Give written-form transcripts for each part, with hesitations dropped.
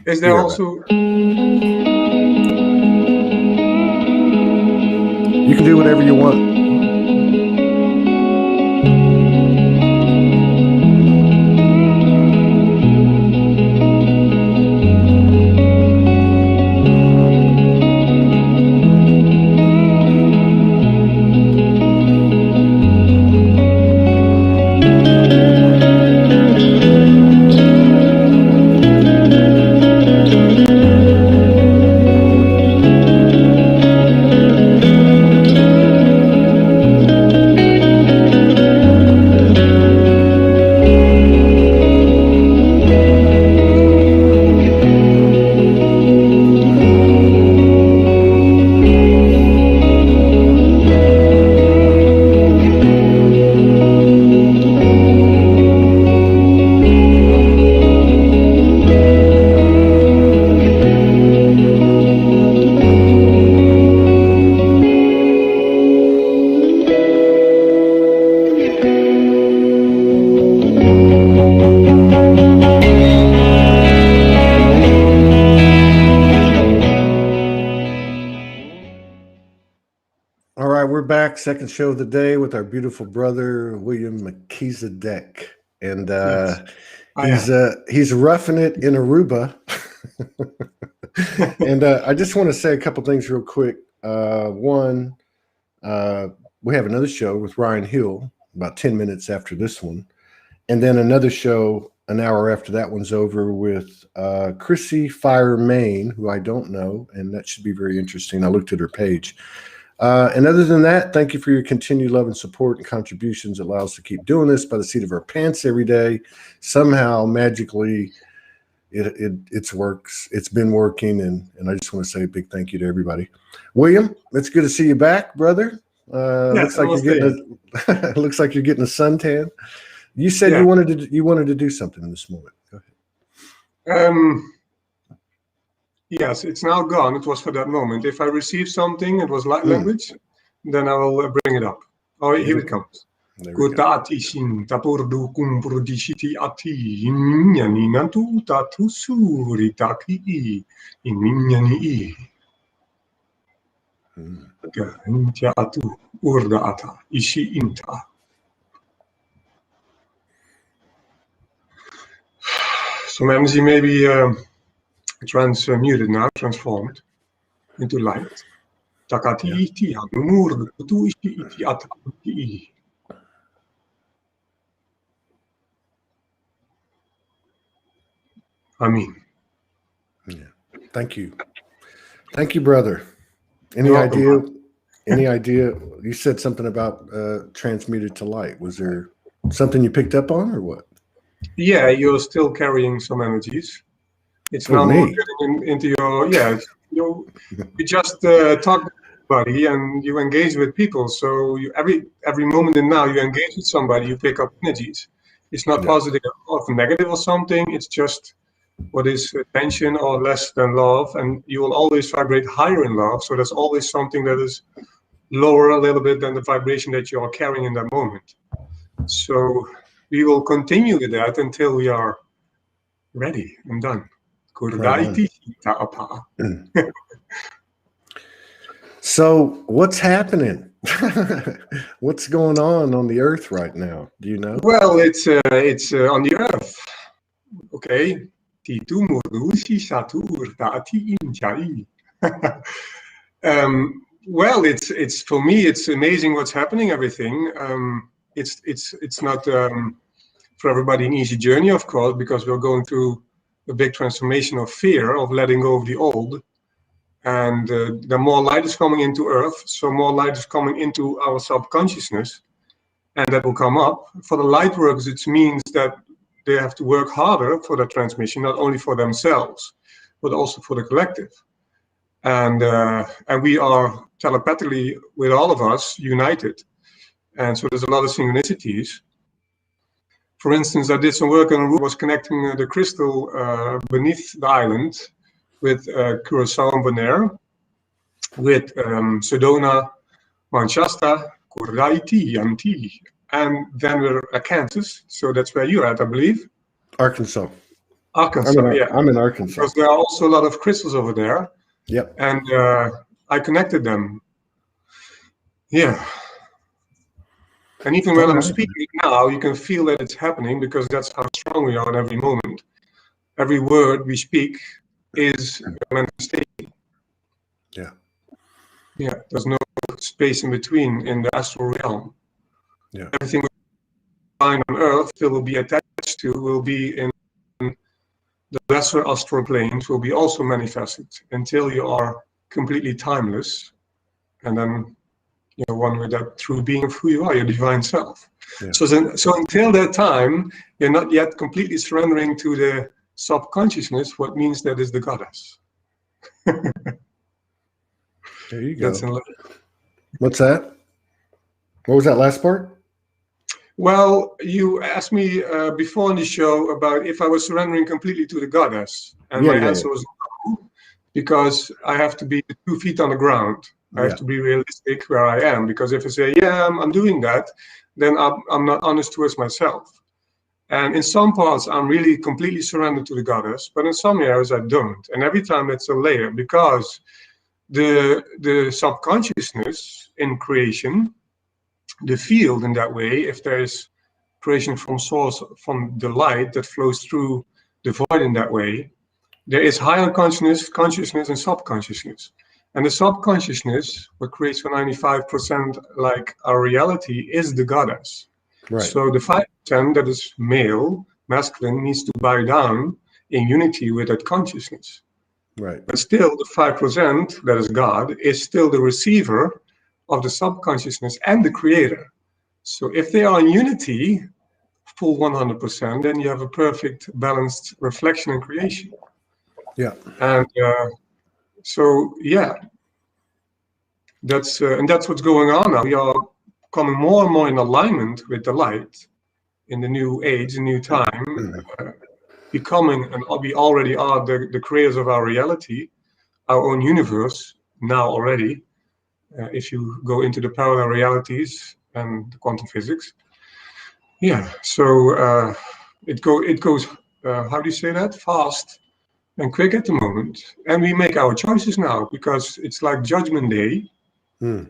Is there also... You can do whatever you want. Back, second show of the day with our beautiful brother William Melchizedek, and he's roughing it in Aruba. And I just want to say a couple things real quick. One, we have another show with Ryan Hill about 10 minutes after this one, and then another show an hour after that one's over with Chrissy Fire Main, who I don't know, and that should be very interesting. I looked at her page. And other than that, thank you for your continued love and support and contributions. It allows us to keep doing this by the seat of our pants every day. Somehow, magically, it works. It's been working, and I just want to say a big thank you to everybody. William, it's good to see you back, brother. Looks like you're getting looks like you're getting a suntan. You said you wanted to do something in this moment. Go ahead. Yes, it's now gone. It was for that moment. If I receive something, it was light language, then I will bring it up. Oh, here it comes. Some energy may be transmuted now, transformed into light. Amen. Yeah. Thank you. Thank you, brother. Any idea? Any idea? You said something about transmuted to light. Was there something you picked up on, or what? Yeah, you're still carrying some energies. It's now more getting into your, you just talk to somebody and you engage with people. So you, every moment and now you engage with somebody, you pick up energies. It's not positive or negative or something. It's just what is tension or less than love. And you will always vibrate higher in love. So there's always something that is lower a little bit than the vibration that you are carrying in that moment. So we will continue with that until we are ready and done. So what's happening? What's going on the earth right now? Do you know? Well, it's on the earth. Okay. Well, it's for me, it's amazing what's happening, everything. It's not for everybody an easy journey, of course, because we're going through a big transformation of fear, of letting go of the old. And the more light is coming into Earth, so more light is coming into our subconsciousness, and that will come up. For the light workers, it means that they have to work harder for the transmission, not only for themselves, but also for the collective. And we are telepathically, with all of us, united. And so there's a lot of synchronicities. For instance, I did some work on was connecting the crystal beneath the island with Curaçao and Bonaire, with Sedona, Manchester, Kuraiti, and then we're at Kansas. So that's where you're at, I believe. Arkansas. Arkansas, yeah. I'm in Arkansas. Because there are also a lot of crystals over there. Yep. And I connected them. Yeah. And even when I'm speaking now, you can feel that it's happening because that's how strong we are in every moment. Every word we speak is a manifestation. Yeah. Yeah. There's no space in between in the astral realm. Yeah. Everything we find on Earth that will be attached to will be in the lesser astral planes, will be also manifested until you are completely timeless. And then one with that true being of who you are, your divine self. Yeah. So until that time, you're not yet completely surrendering to the subconsciousness, what means that is the goddess. There you go. What's that? What was that last part? Well, you asked me before in the show about if I was surrendering completely to the goddess. And my answer was no, because I have to be 2 feet on the ground. I have to be realistic where I am, because if I say, yeah, I'm doing that, then I'm not honest towards myself. And in some parts, I'm really completely surrendered to the goddess, but in some areas I don't. And every time it's a layer, because the subconsciousness in creation, the field in that way, if there is creation from source, from the light that flows through the void in that way, there is higher consciousness and subconsciousness. And the subconsciousness, what creates for 95% like our reality, is the goddess. Right. So the 5% that is male, masculine, needs to bow down in unity with that consciousness. Right. But still, the 5% that is God is still the receiver of the subconsciousness and the creator. So if they are in unity, full 100%, then you have a perfect balanced reflection and creation. Yeah. And so, yeah, that's what's going on now. We are coming more and more in alignment with the light in the new age, the new time, becoming, and we already are the creators of our reality, our own universe now already. If you go into the parallel realities and the quantum physics, yeah. So it goes. How do you say that? Fast and quick at the moment, and we make our choices now because it's like Judgment Day.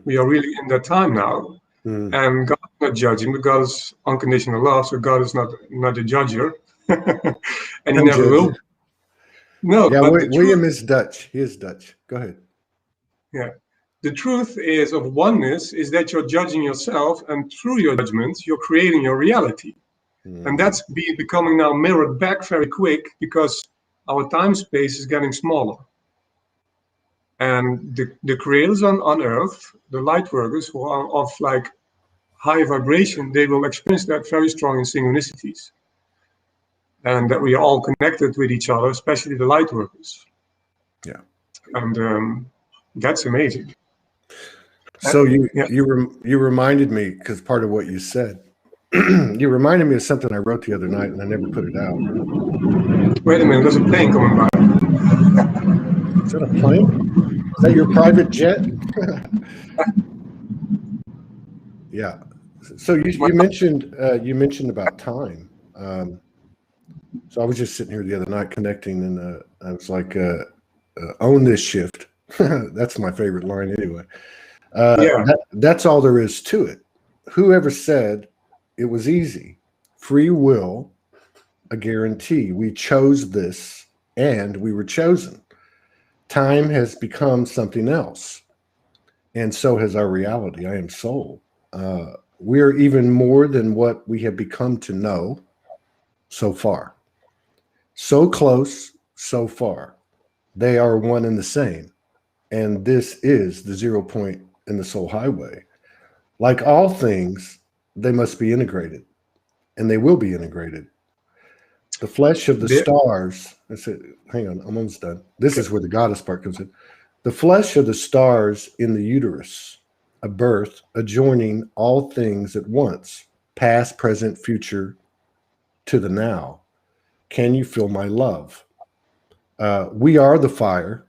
We are really in that time now, and God is not judging, but God is unconditional love, so God is not a judger, and He never will. No, yeah, but William is Dutch. He is Dutch. Go ahead. Yeah, the truth is of oneness is that you're judging yourself, and through your judgments, you're creating your reality, and that's becoming now mirrored back very quick because our time space is getting smaller. And the creators on Earth, the light workers who are of like high vibration, they will experience that very strong in synchronicities. And that we are all connected with each other, especially the light workers. Yeah. And that's amazing. So you reminded me, because part of what you said, you reminded me of something I wrote the other night and I never put it out. Wait a minute, there's a plane coming by. Is that a plane? Is that your private jet? Yeah. So you mentioned about time. So I was just sitting here the other night connecting, and I was like, "Own this shift." That's my favorite line, anyway. That's all there is to it. Whoever said it was easy? Free will, a guarantee. We chose this, and we were chosen. Time has become something else, and so has our reality. I am soul. We're even more than what we have become to know so far. So close, so far. They are one and the same. And this is the 0 point in the soul highway. Like all things, they must be integrated, and they will be integrated. The flesh of the stars, hang on, I'm almost done. This is where the goddess part comes in. The flesh of the stars in the uterus, a birth adjoining all things at once, past, present, future, to the now. Can you feel my love? We are the fire,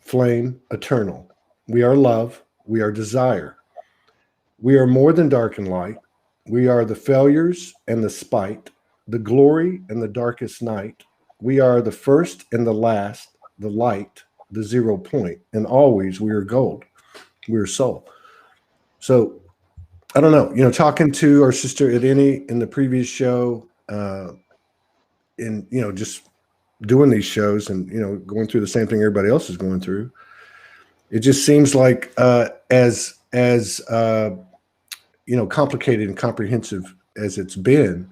flame, eternal. We are love. We are desire. We are more than dark and light. We are the failures and the spite, the glory and the darkest night. We are the first and the last, the light, the 0 point, and always we are gold. We are soul. So I don't know, talking to our sister Idini in the previous show, just doing these shows and, going through the same thing everybody else is going through. It just seems like as complicated and comprehensive as it's been,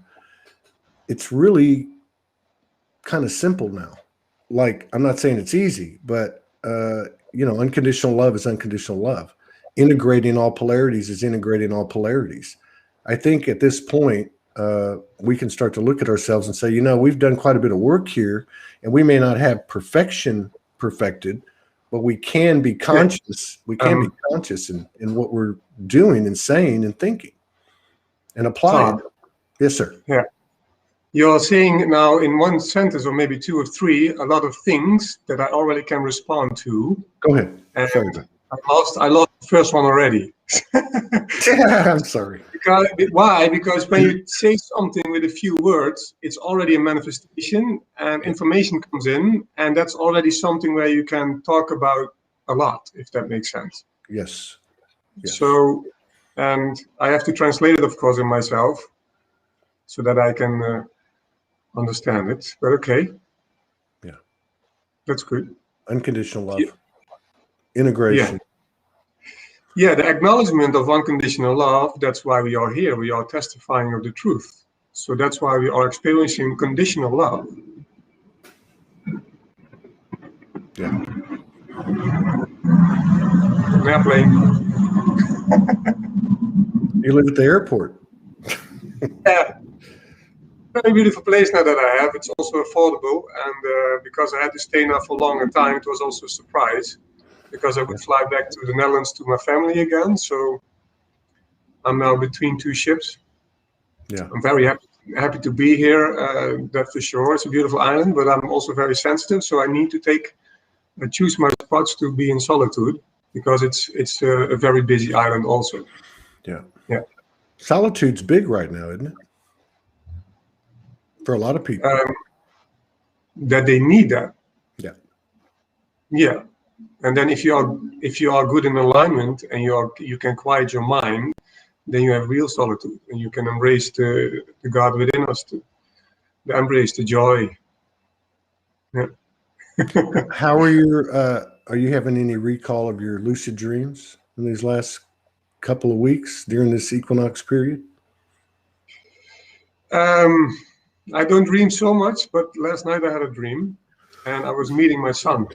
it's really kind of simple now. Like, I'm not saying it's easy, but unconditional love is unconditional love. Integrating all polarities is integrating all polarities. I think at this point, we can start to look at ourselves and say, we've done quite a bit of work here, and we may not have perfected, but we can be conscious. We can be conscious in what we're doing and saying and thinking and applying. Yes, sir. Yeah. You're saying now in one sentence or maybe two or three, a lot of things that I already can respond to. Go ahead. Sorry. I lost the first one already. I'm sorry. Why? Because when you say something with a few words, it's already a manifestation, and information comes in, and that's already something where you can talk about a lot, if that makes sense. Yes. So, and I have to translate it, of course, in myself, so that I can understand it. But okay. Yeah. That's good. Unconditional love. Integration. Yeah, the acknowledgement of unconditional love, that's why we are here. We are testifying of the truth. So that's why we are experiencing conditional love. Yeah. An airplane. You live at the airport. Yeah. Very beautiful place now that I have. It's also affordable. And because I had to stay now for a longer time, it was also a surprise. Because I would fly back to the Netherlands to my family again. So I'm now between two ships. Yeah. I'm very happy to be here, that's for sure. It's a beautiful island, but I'm also very sensitive. So I need to choose my spots to be in solitude, because it's a very busy island also. Yeah. Yeah. Solitude's big right now, isn't it? For a lot of people. That they need that. Yeah. Yeah. And then if you are good in alignment and you can quiet your mind, then you have real solitude, and you can embrace the God within us, embrace the joy. Yeah. How are you having any recall of your lucid dreams in these last couple of weeks during this equinox period? I don't dream so much, but last night I had a dream, and I was meeting my son.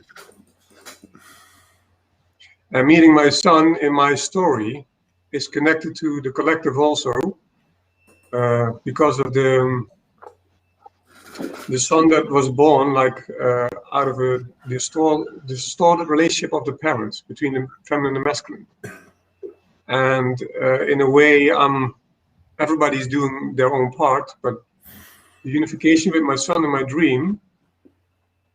And meeting my son in my story is connected to the collective also, because of the son that was born out of a distorted relationship of the parents between the feminine and the masculine. And in a way, everybody's doing their own part, but the unification with my son in my dream,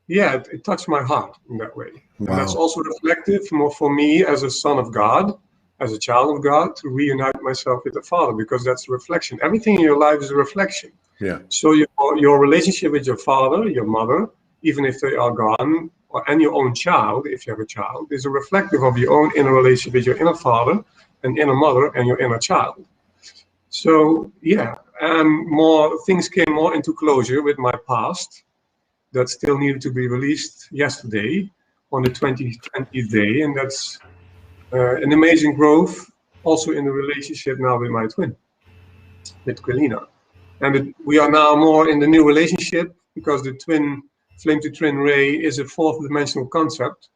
it touched my heart in that way. Wow. And that's also reflective more for me as a son of God, as a child of God, to reunite myself with the Father, because that's a reflection. Everything in your life is a reflection. Yeah. So your relationship with your father, your mother, even if they are gone, and your own child, if you have a child, is a reflective of your own inner relationship with your inner father and inner mother and your inner child. So more things came more into closure with my past that still needed to be released yesterday on the 20th day, and that's an amazing growth also in the relationship now with my twin, with Quelina. And we are now more in the new relationship, because the twin flame to twin ray is a fourth dimensional concept.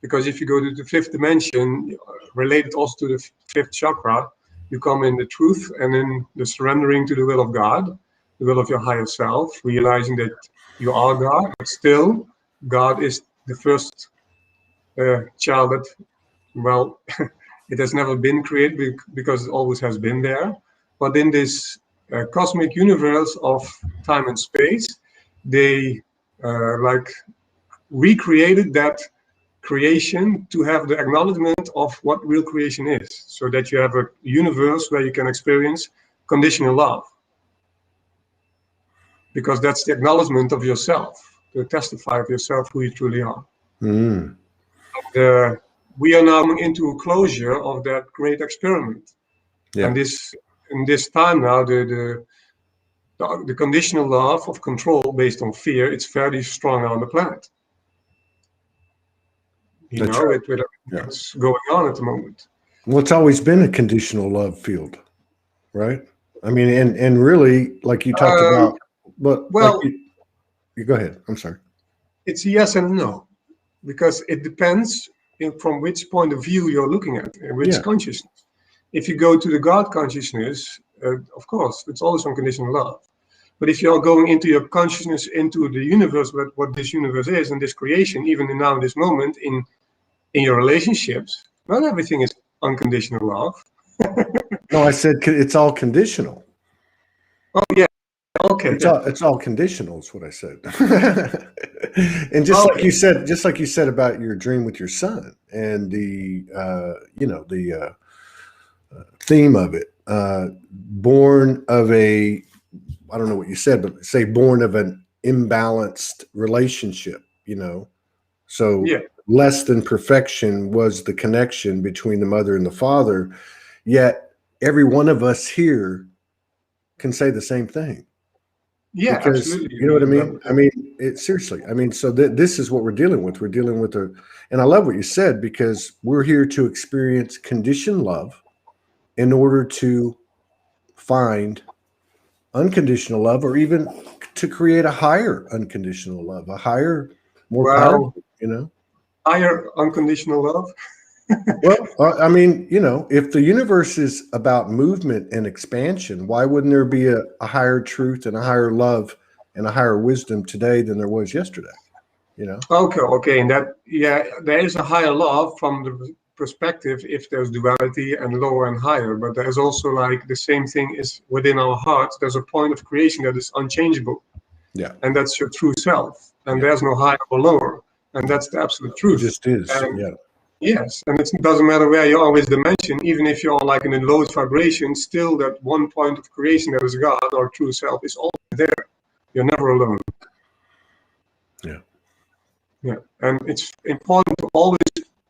Because if you go to the fifth dimension, related also to the fifth chakra, you come in the truth and in the surrendering to the will of God, the will of your higher self, realizing that you are God, but still God is the first child that, well, it has never been created because it always has been there. But in this cosmic universe of time and space, they recreated that creation to have the acknowledgement of what real creation is, so that you have a universe where you can experience conditional love, because that's the acknowledgement of yourself. to testify of yourself who you truly are. Mm. We are now into a closure of that great experiment. Yeah. And in this time now, the conditional love of control based on fear, it's very strong on the planet. You That's know, right. with what's going on at the moment. Well, it's always been a conditional love field, right? I mean, and really, like you talked about, but well, like you go ahead. I'm sorry. It's yes and no, because it depends from which point of view you're looking at, which consciousness. If you go to the God consciousness, of course, it's always unconditional love. But if you're going into your consciousness, into the universe, what this universe is, and this creation, even now in this moment, in your relationships, not everything is unconditional love. No, I said it's all conditional. Oh yeah, okay. It's all conditional. Is what I said. And just like you said about your dream with your son and the the theme of it, born of a, I don't know what you said, but say born of an imbalanced relationship. So less than perfection was the connection between the mother and the father. Yet every one of us here can say the same thing. Yeah, because, absolutely. You know what I mean? I mean, seriously. I mean, so this is what we're dealing with. We're dealing with and I love what you said, because we're here to experience conditioned love in order to find unconditional love, or even to create a higher unconditional love, a higher, more powerful, higher unconditional love. Well, I mean, if the universe is about movement and expansion, why wouldn't there be a higher truth and a higher love and a higher wisdom today than there was yesterday? Okay, and there is a higher love from the perspective if there's duality and lower and higher, but there's also like the same thing is within our hearts. There's a point of creation that is unchangeable, and that's your true self, and there's no higher or lower, and that's the absolute truth. It just is. Yes, and it doesn't matter where you are with dimension, even if you're like in the lowest vibration, still that one point of creation that is God, our true self, is always there. You're never alone. Yeah, and it's important to always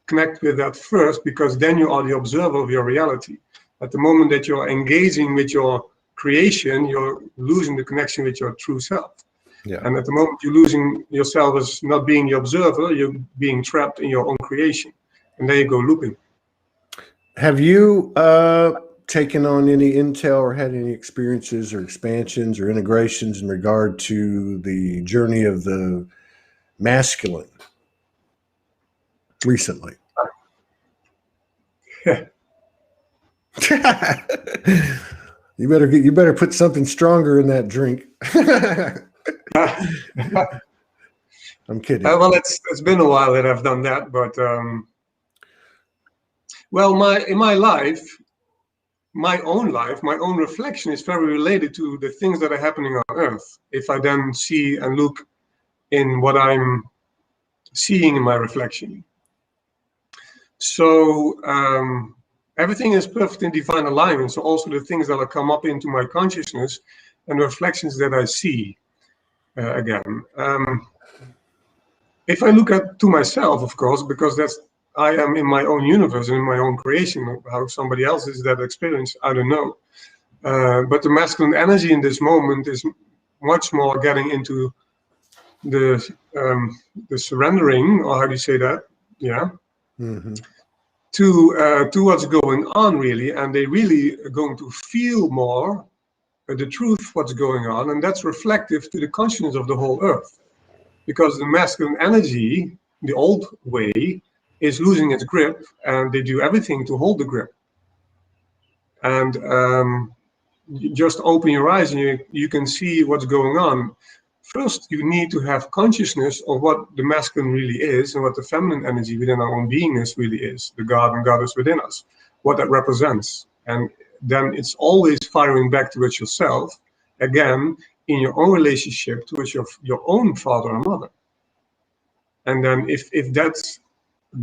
connect with that first, because then you are the observer of your reality. At the moment that you're engaging with your creation, you're losing the connection with your true self. And at the moment you're losing yourself as not being the observer, you're being trapped in your own creation. And there you go, looping. Have you taken on any intel or had any experiences or expansions or integrations in regard to the journey of the masculine recently? You better put something stronger in that drink. I'm kidding. Well, it's been a while that I've done that, but in my life, my own reflection is very related to the things that are happening on Earth. If I then see and look in what I'm seeing in my reflection. So everything is perfect in divine alignment. So also the things that will come up into my consciousness and the reflections that I see again. If I look to myself, of course, because I am in my own universe and in my own creation. How somebody else is that experience, I don't know. But the masculine energy in this moment is much more getting into the surrendering, or how do you say that? Yeah. Mm-hmm. To what's going on, really, and they really are going to feel more the truth, what's going on, and that's reflective to the consciousness of the whole Earth. Because the masculine energy, the old way, is losing its grip, and they do everything to hold the grip. And you just open your eyes and you can see what's going on. First, you need to have consciousness of what the masculine really is and what the feminine energy within our own beingness really is, the God and Goddess within us, what that represents. And then it's always firing back towards yourself, again, in your own relationship towards your own father and mother. And then if that's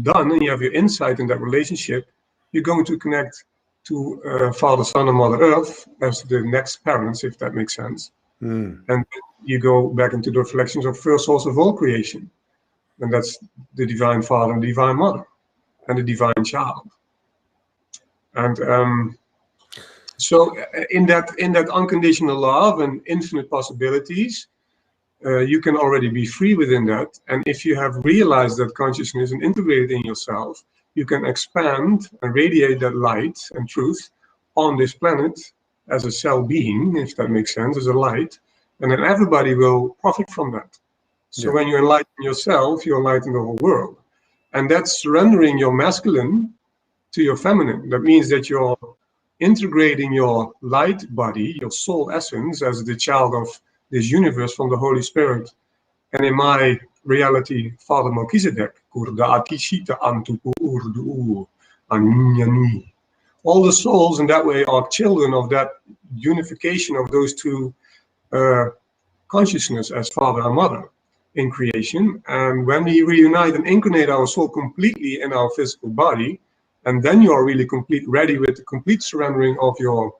done and you have your insight in that relationship, you're going to connect to Father, Son, and Mother Earth as the next parents, if that makes sense. Mm. And you go back into the reflections of first source of all creation. And that's the Divine Father and the Divine Mother and the Divine Child. And so in that unconditional love and infinite possibilities, you can already be free within that. And if you have realized that consciousness and integrated in yourself, you can expand and radiate that light and truth on this planet as a cell being, if that makes sense, as a light. And then everybody will profit from that. So when you enlighten yourself, you enlighten the whole world. And that's surrendering your masculine to your feminine. That means that you're integrating your light body, your soul essence, as the child of this universe from the Holy Spirit. And in my reality, Father Melchizedek, all the souls in that way are children of that unification of those two consciousness as Father and Mother in creation. And when we reunite and incarnate our soul completely in our physical body, and then you are really ready with the complete surrendering of your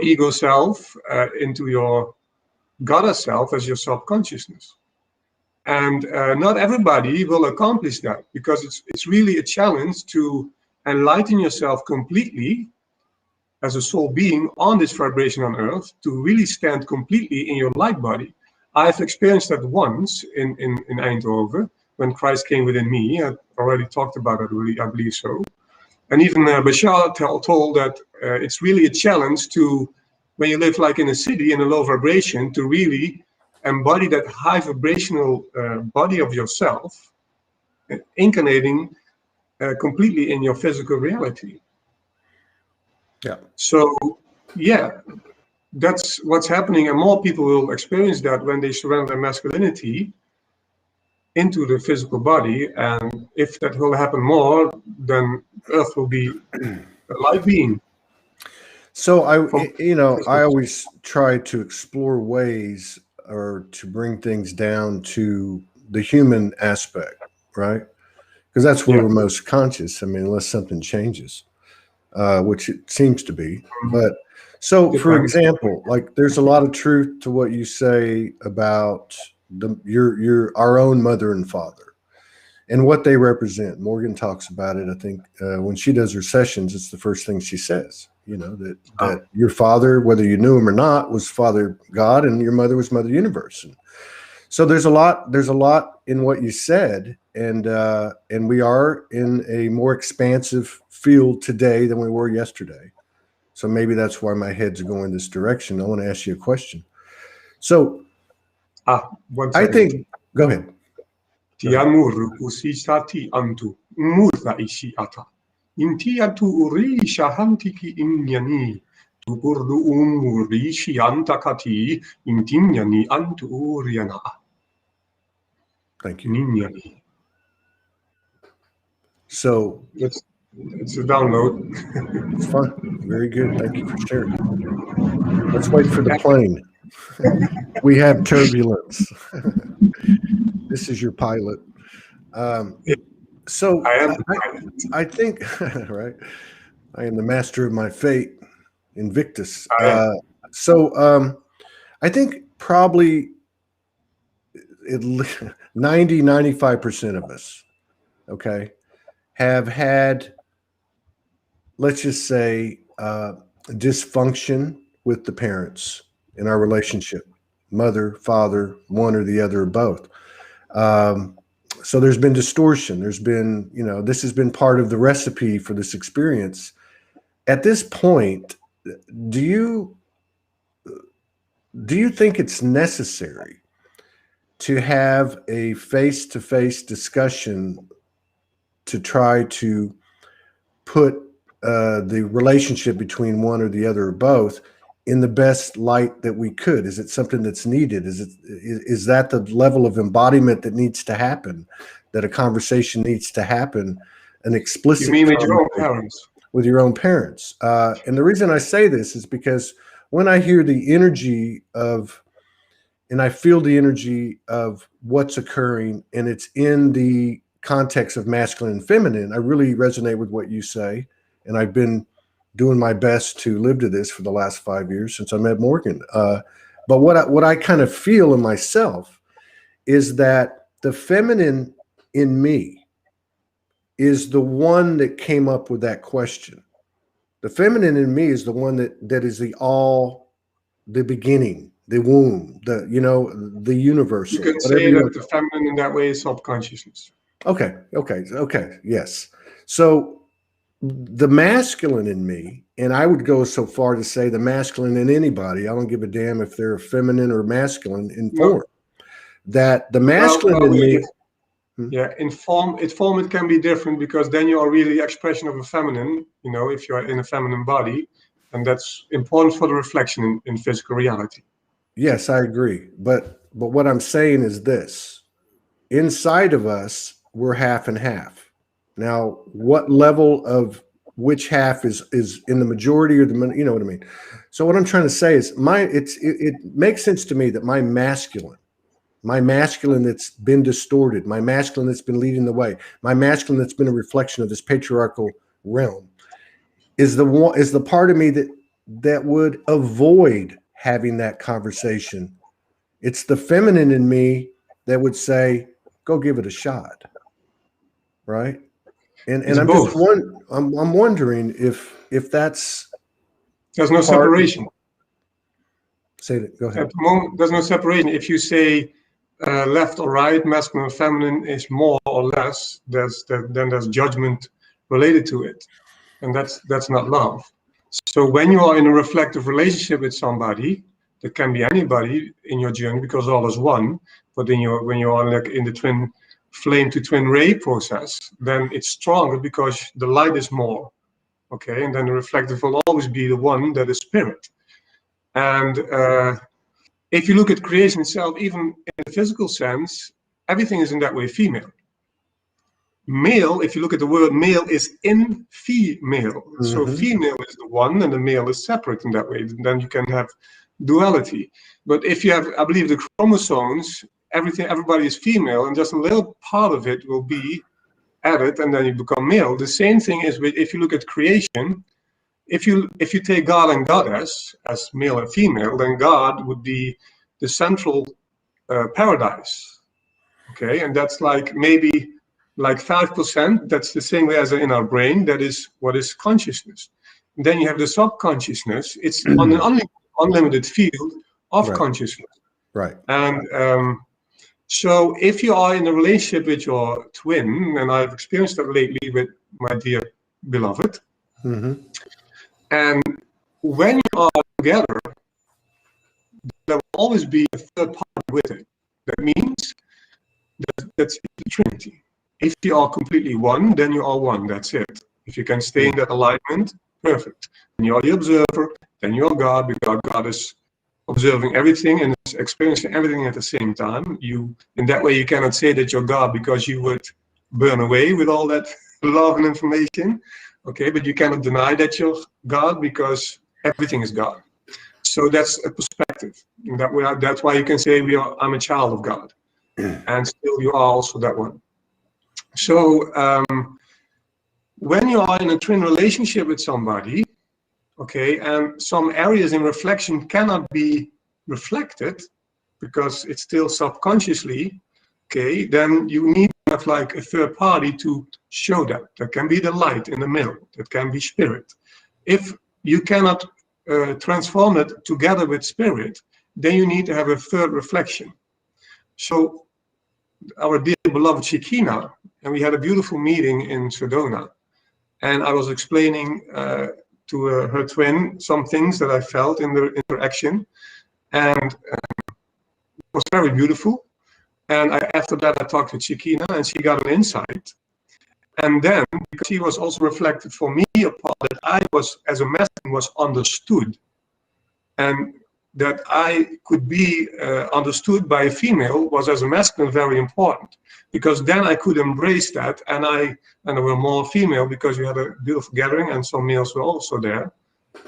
ego self into your goddess self as your self-consciousness. And not everybody will accomplish that, because it's really a challenge to enlighten yourself completely as a soul being on this vibration on earth, to really stand completely in your light body. I've experienced that once in Eindhoven when Christ came within me. I already talked about it, really, I believe so. And even Bashar told that it's really a challenge to, when you live like in a city in a low vibration, to really embody that high vibrational body of yourself, incarnating completely in your physical reality. Yeah. So, yeah, that's what's happening, and more people will experience that when they surrender their masculinity into the physical body. And if that will happen more, then Earth will be a light being. So I always try to explore ways or to bring things down to the human aspect, right? Because that's where we're most conscious. I mean, unless something changes, which it seems to be. But so, for example, like there's a lot of truth to what you say about our own mother and father and what they represent. Morgan talks about it. I think when she does her sessions, it's the first thing she says. You know, that your father, whether you knew him or not, was Father God, and your mother was Mother Universe. And so there's a lot in what you said, and we are in a more expansive field today than we were yesterday. So maybe that's why my head's going this direction. I want to ask you a question. So I think, go ahead. Thank you. So it's a download. It's fun. Very good. Thank you for sharing. Let's wait for the plane. We have turbulence. This is your pilot. So I think, right, I am the master of my fate, Invictus. I think probably 90-95% of us, okay, have had, let's just say, dysfunction with the parents in our relationship, mother, father, one or the other, or both. So there's been distortion. There's been, this has been part of the recipe for this experience. At this point, do you think it's necessary to have a face-to-face discussion to try to put the relationship between one or the other or both in the best light that we could? Is it something that's needed? Is that the level of embodiment that needs to happen, that a conversation needs to happen, an explicit? You mean with your own parents? With your own parents. And the reason I say this is because when I hear the energy of, and I feel the energy of what's occurring, and it's in the context of masculine and feminine, I really resonate with what you say. And I've been doing my best to live to this for the last 5 years since I met Morgan. But what I kind of feel in myself is that the feminine in me is the one that came up with that question. The feminine in me is the one that is the beginning, the womb, the universal. You can say that the feminine in that way is subconsciousness. Okay. Yes. So the masculine in me, and I would go so far to say the masculine in anybody, I don't give a damn if they're feminine or masculine in form, that the masculine in me. Yeah, in form it can be different, because then you are really the expression of a feminine, if you are in a feminine body, and that's important for the reflection in physical reality. Yes, I agree. But what I'm saying is this: inside of us, we're half and half. Now, what level of which half is in the majority, or you know what I mean? So what I'm trying to say is it makes sense to me that my masculine that's been distorted, my masculine that's been leading the way, my masculine that's been a reflection of this patriarchal realm, is the part of me that would avoid having that conversation. It's the feminine in me that would say, go give it a shot. Right. And I'm both. just I'm wondering if there's no separation. Say that. Go ahead. At the moment, there's no separation. If you say left or right, masculine or feminine is more or less, then there's judgment related to it, and that's not love. So when you are in a reflective relationship with somebody, that can be anybody in your journey, because all is one. But when you are like in the twin flame to twin ray process, then it's stronger because the light is more. Okay, and then the reflective will always be the one that is spirit. And if you look at creation itself, even in the physical sense, everything is in that way female. Male, if you look at the word male, is in female. Mm-hmm. So female is the one and the male is separate in that way. Then you can have duality. But if you have, I believe, the chromosomes, everybody is female, and just a little part of it will be added, and then you become male. The same thing is with, if you look at creation, if you take God and Goddess as male and female, then God would be the central paradise. Okay, and that's like maybe like 5%. That's the same way as in our brain. That is what is consciousness. And then you have the subconsciousness. It's on an unlimited field of consciousness. Right. And so if you are in a relationship with your twin, and I've experienced that lately with my dear beloved, and when you are together, there will always be a third party with it. That means that's the Trinity. If you are completely one, then you are one. That's it. If you can stay in that alignment, perfect. When you are the observer, then you are God, because God is observing everything and is experiencing everything at the same time. In that way, you cannot say that you're God, because you would burn away with all that love and information. Okay, but you cannot deny that you're God, because everything is God. So that's a perspective. In that way, that's why you can say I'm a child of God, and still you are also that one. So when you are in a twin relationship with somebody, okay, and some areas in reflection cannot be reflected because it's still subconsciously, okay, then you need to have like a third party to show that. That can be the light in the middle, that can be spirit. If you cannot transform it together with spirit, then you need to have a third reflection. So our dear beloved Shekinah, and we had a beautiful meeting in Sedona, and I was explaining to her twin some things that I felt in the interaction, and it was very beautiful. And after that, I talked with Shekinah, and she got an insight. And then, because she was also reflected for me upon that I was, as a masculine, was understood, and that I could be understood by a female was, as a masculine, very important, because then I could embrace that, and there were more female because we had a beautiful gathering and some males were also there.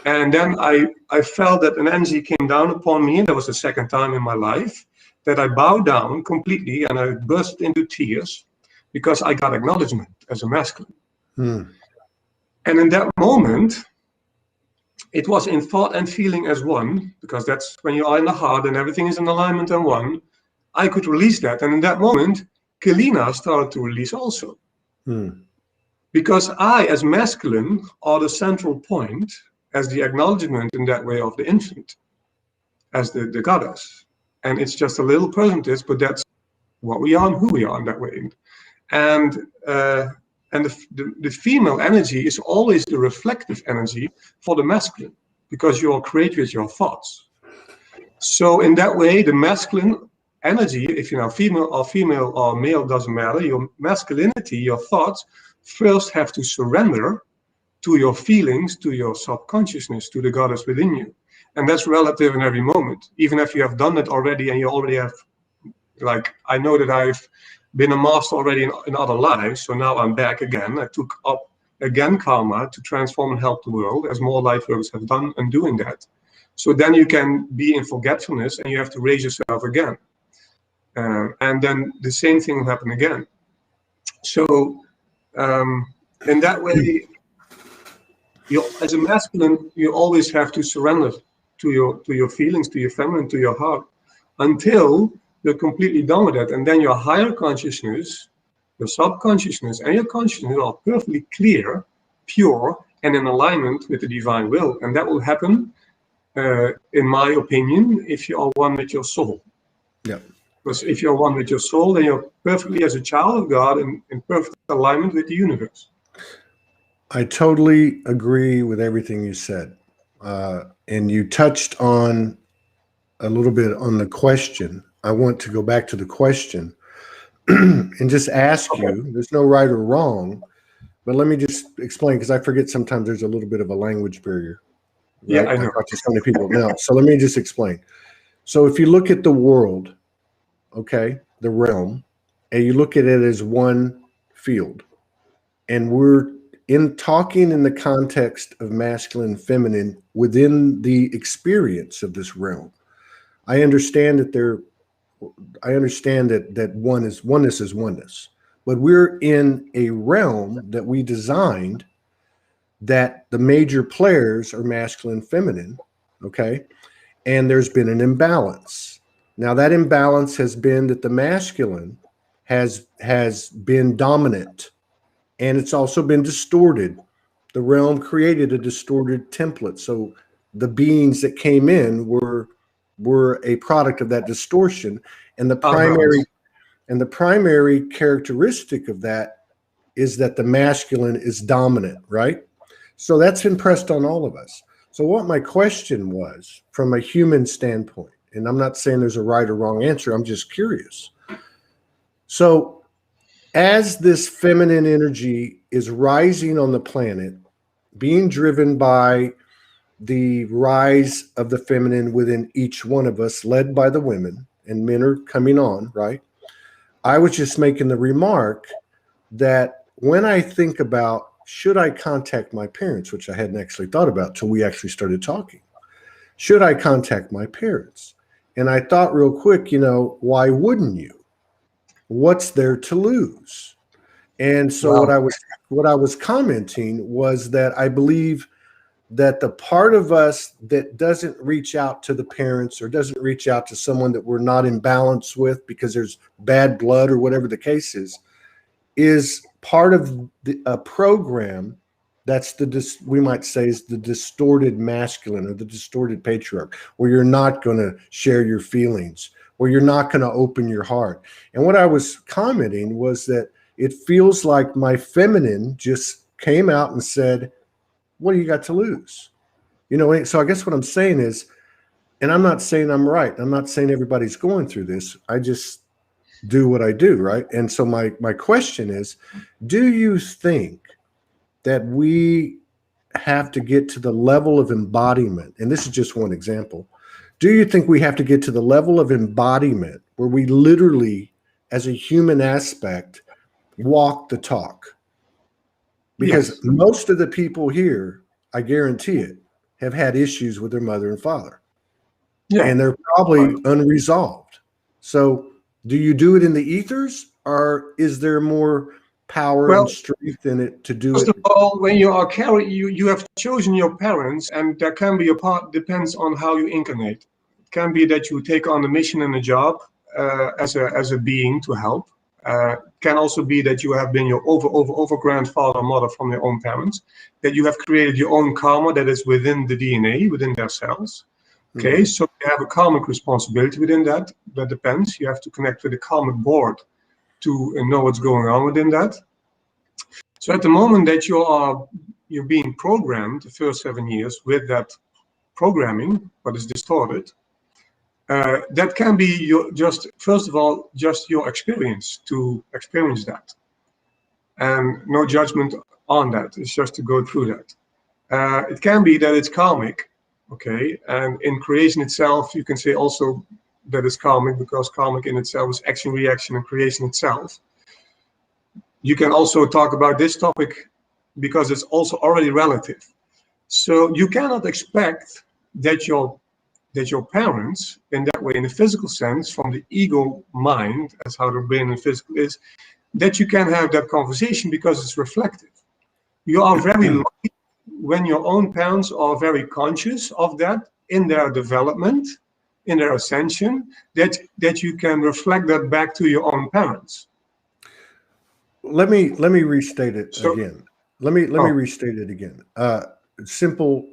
And then I felt that an energy came down upon me, and that was the second time in my life that I bowed down completely, and I burst into tears because I got acknowledgement as a masculine. And in that moment, it was in thought and feeling as one, because that's when you are in the heart and everything is in alignment and one. I could release that. And in that moment, Kelina started to release also. Because I, as masculine, are the central point, as the acknowledgement in that way of the infant, as the goddess. And it's just a little percentage, but that's what we are and who we are in that way. And the female energy is always the reflective energy for the masculine, because you are created with your thoughts. So in that way, the masculine energy, if you're now female or male, doesn't matter, your masculinity, your thoughts, first have to surrender to your feelings, to your subconsciousness, to the goddess within you. And that's relative in every moment. Even if you have done it already and you already have, like, I know that I've been a master already in other lives, so now I'm back again. I took up again karma to transform and help the world, as more light workers have done and doing that. So then you can be in forgetfulness and you have to raise yourself again. And then the same thing will happen again. So in that way, as a masculine, you always have to surrender to your feelings, to your feminine, to your heart, until you're completely done with that. And then your higher consciousness, your subconsciousness, and your consciousness are perfectly clear, pure, and in alignment with the divine will. And that will happen, in my opinion, if you are one with your soul. Yeah. Because if you're one with your soul, then you're perfectly, as a child of God, in perfect alignment with the universe. I totally agree with everything you said. And you touched on a little bit on the question. I want to go back to the question and just ask you, there's no right or wrong, but let me just explain, because I forget sometimes there's a little bit of a language barrier. Right? Yeah, I know. I talk to so many people now. So let me just explain. So if you look at the world, okay, the realm, and you look at it as one field, and we're talking in the context of masculine and feminine within the experience of this realm. I understand that that oneness is oneness, but we're in a realm that we designed that the major players are masculine and feminine, okay? And there's been an imbalance. Now that imbalance has been that the masculine has been dominant, and it's also been distorted. The realm created a distorted template. So the beings that came in were a product of that distortion. And the primary characteristic of that is that the masculine is dominant, right? So that's impressed on all of us. So what my question was, from a human standpoint, and I'm not saying there's a right or wrong answer, I'm just curious. So as this feminine energy is rising on the planet, being driven by the rise of the feminine within each one of us, led by the women, and men are coming on, right? I was just making the remark that when I think about, should I contact my parents, which I hadn't actually thought about till we actually started talking. Should I contact my parents? And I thought real quick, why wouldn't you? What's there to lose? And so wow. what I was commenting was that I believe that the part of us that doesn't reach out to the parents or doesn't reach out to someone that we're not in balance with because there's bad blood or whatever the case is part of a program that's we might say is the distorted masculine or the distorted patriarch, where you're not going to share your feelings, where you're not going to open your heart. And what I was commenting was that it feels like my feminine just came out and said, what do you got to lose? So I guess what I'm saying is, and I'm not saying I'm right. I'm not saying everybody's going through this. I just do what I do, right? And so my question is, do you think that we have to get to the level of embodiment? And this is just one example. Do you think we have to get to the level of embodiment where we literally, as a human aspect, walk the talk? Because yes, most of the people here, I guarantee it, have had issues with their mother and father. Yeah. And they're probably unresolved. So do you do it in the ethers, or is there more power and Well, strength in it to do first it? of all, when you are carried, you have chosen your parents, and there can be a part, depends on how you incarnate. It can be that you take on a mission and a job as a being to help. Can also be that you have been your over grandfather or mother from your own parents, that you have created your own karma that is within the DNA, within their cells. Okay, so you have a karmic responsibility within that. That depends. You have to connect with the karmic board to know what's going on within that. So at the moment that you're being programmed the first 7 years with that programming, what is distorted, that can be first of all, just your experience to experience that. And no judgment on that. It's just to go through that. It can be that it's karmic, okay? And in creation itself, you can say also that it's karmic, because karmic in itself is action, reaction, and creation itself. You can also talk about this topic because it's also already relative. So you cannot expect that your parents, in that way, in a physical sense, from the ego mind, as how the brain and physical is, that you can have that conversation because it's reflective. You are very lucky when your own parents are very conscious of that in their development, in their ascension, that you can reflect that back to your own parents. Let me restate it again. Let me restate it again. Simple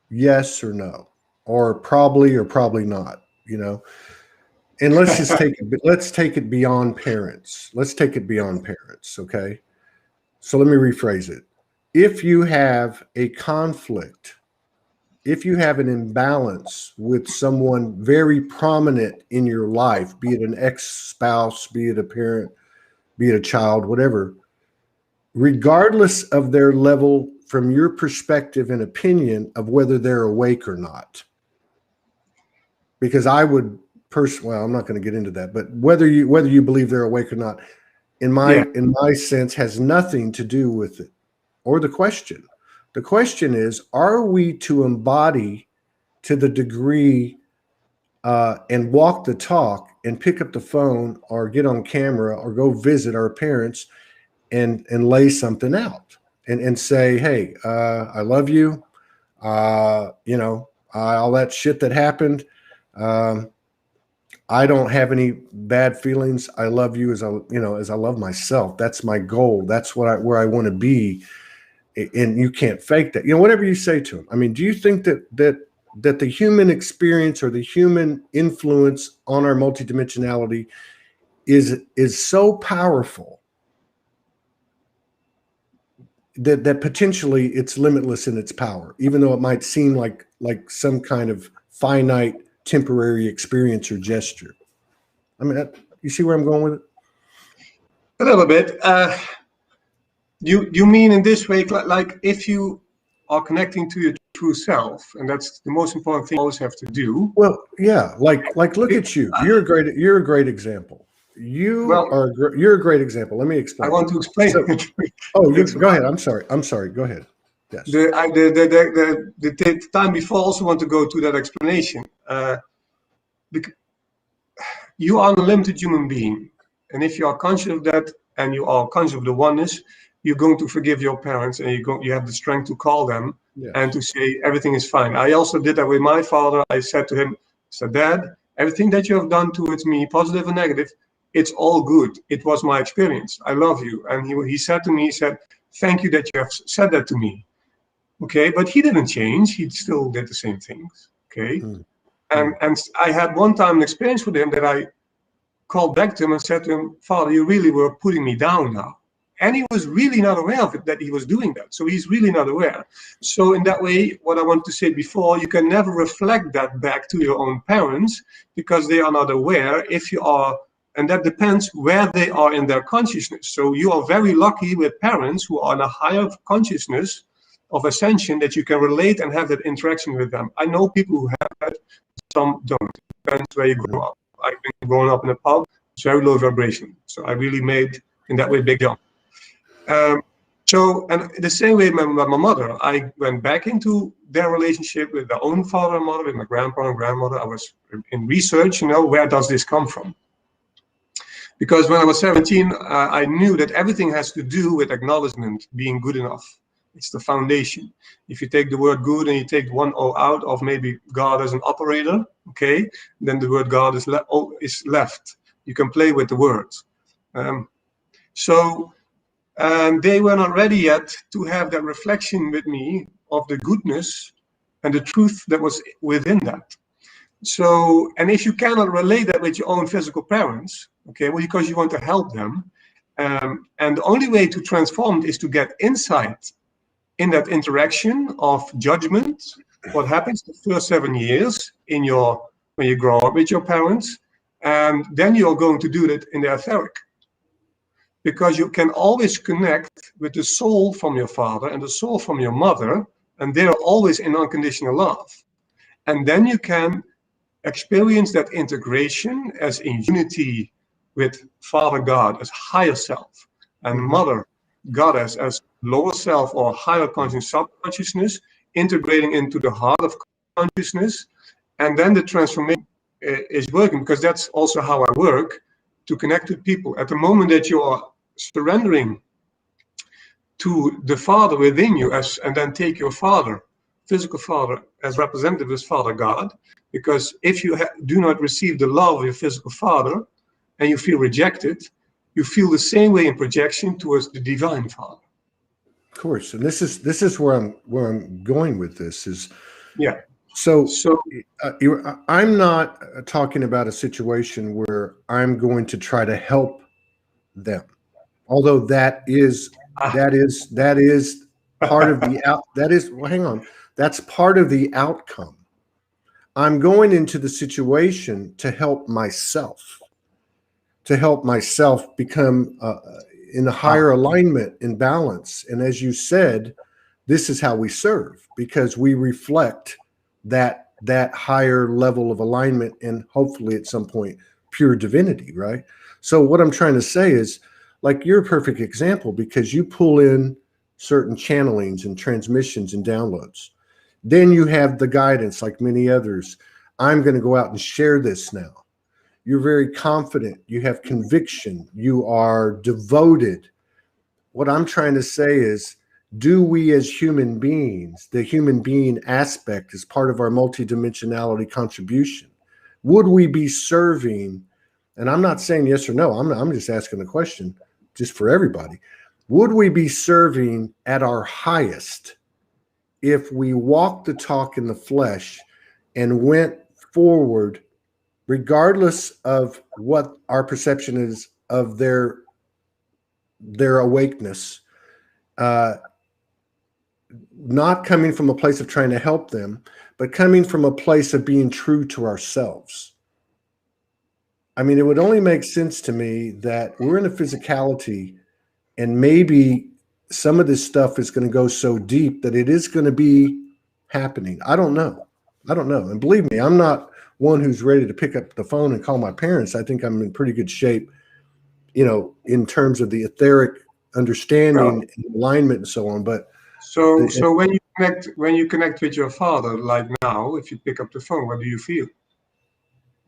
yes or no, or probably not, you know. And let's just take it beyond parents. Let's take it beyond parents, okay? So let me rephrase it. If you have a conflict, if you have an imbalance with someone very prominent in your life, be it an ex-spouse, be it a parent, be it a child, whatever, regardless of their level from your perspective and opinion of whether they're awake or not. Because I would well, I'm not going to get into that, but whether you believe they're awake or not, in my sense, has nothing to do with it or the question. The question is, are we to embody to the degree and walk the talk and pick up the phone or get on camera or go visit our parents and lay something out and say, hey, I love you. You know, all that shit that happened. I don't have any bad feelings. I love you as I love myself. That's my goal. That's where I want to be. And you can't fake that. You know, whatever you say to them. I mean, do you think that the human experience or the human influence on our multidimensionality is so powerful that potentially it's limitless in its power, even though it might seem like some kind of finite temporary experience or gesture? I mean, you see where I'm going with it? A little bit. You mean in this way, like if you are connecting to your true self, and that's the most important thing you always have to do. Well, yeah, like look at you. You're a great example. You're a great example. Let me explain. I want to explain. So, go ahead. I'm sorry. Go ahead. Yes. The time before, I also want to go to that explanation. Because you are an unlimited human being, and if you are conscious of that and you are conscious of the oneness, you're going to forgive your parents, and you have the strength to call them and to say everything is fine. I also did that with my father. I said to him, Dad, everything that you have done towards me, positive and negative, it's all good. It was my experience. I love you. And he said to me, thank you that you have said that to me. Okay, but he didn't change. He still did the same things. Okay. And I had one time an experience with him that I called back to him and said to him, Father, you really were putting me down now. And he was really not aware of it, that he was doing that. So he's really not aware. So in that way, what I want to say before, you can never reflect that back to your own parents because they are not aware if you are, and that depends where they are in their consciousness. So you are very lucky with parents who are in a higher consciousness of ascension that you can relate and have that interaction with them. I know people who have that, some don't. It depends where you grow up. I've been growing up in a pub, it's very low vibration. So I really made, in that way, big jump. So, and the same way with my mother, I went back into their relationship with their own father and mother, with my grandpa and grandmother. I was in research, where does this come from? Because when I was 17, I knew that everything has to do with acknowledgement, being good enough. It's the foundation. If you take the word good and you take one O out of maybe God as an operator, okay, then the word God is left. You can play with the words. So they were not ready yet to have that reflection with me of the goodness and the truth that was within that. So, and if you cannot relate that with your own physical parents, okay, well, because you want to help them, and the only way to transform it is to get insight in that interaction of judgment, what happens the first 7 years in when you grow up with your parents, and then you're going to do that in the etheric. Because you can always connect with the soul from your father and the soul from your mother, and they're always in unconditional love. And then you can experience that integration as in unity with Father God as higher self, and Mother Goddess as lower self or higher conscious subconsciousness, integrating into the heart of consciousness. And then the transformation is working, because that's also how I work, to connect with people. At the moment that you are surrendering to the Father within you, and then take your father, physical father, as representative as Father God, because if you do not receive the love of your physical father and you feel rejected, you feel the same way in projection towards the divine Father. Of course, and this is where I'm going with this is. Yeah. So I'm not talking about a situation where I'm going to try to help them, although that is part of the well, hang on, that's part of the outcome. I'm going into the situation to help myself become in a higher alignment and balance. And as you said, this is how we serve, because we reflect that higher level of alignment and hopefully at some point pure divinity, right? So what I'm trying to say is, like, you're a perfect example, because you pull in certain channelings and transmissions and downloads. Then you have the guidance, like many others. I'm going to go out and share this now. You're very confident. You have conviction. You are devoted. What I'm trying to say is, do we as human beings, the human being aspect is part of our multidimensionality contribution, would we be serving, and I'm not saying yes or no, I'm just asking the question just for everybody, would we be serving at our highest if we walked the talk in the flesh and went forward regardless of what our perception is of their awakeness, not coming from a place of trying to help them, but coming from a place of being true to ourselves? I mean, it would only make sense to me that we're in a physicality, and maybe some of this stuff is going to go so deep that it is going to be happening. I don't know. And believe me, I'm not one who's ready to pick up the phone and call my parents. I think I'm in pretty good shape, in terms of the etheric understanding and alignment and so on. But so when you connect with your father, like now, if you pick up the phone, what do you feel?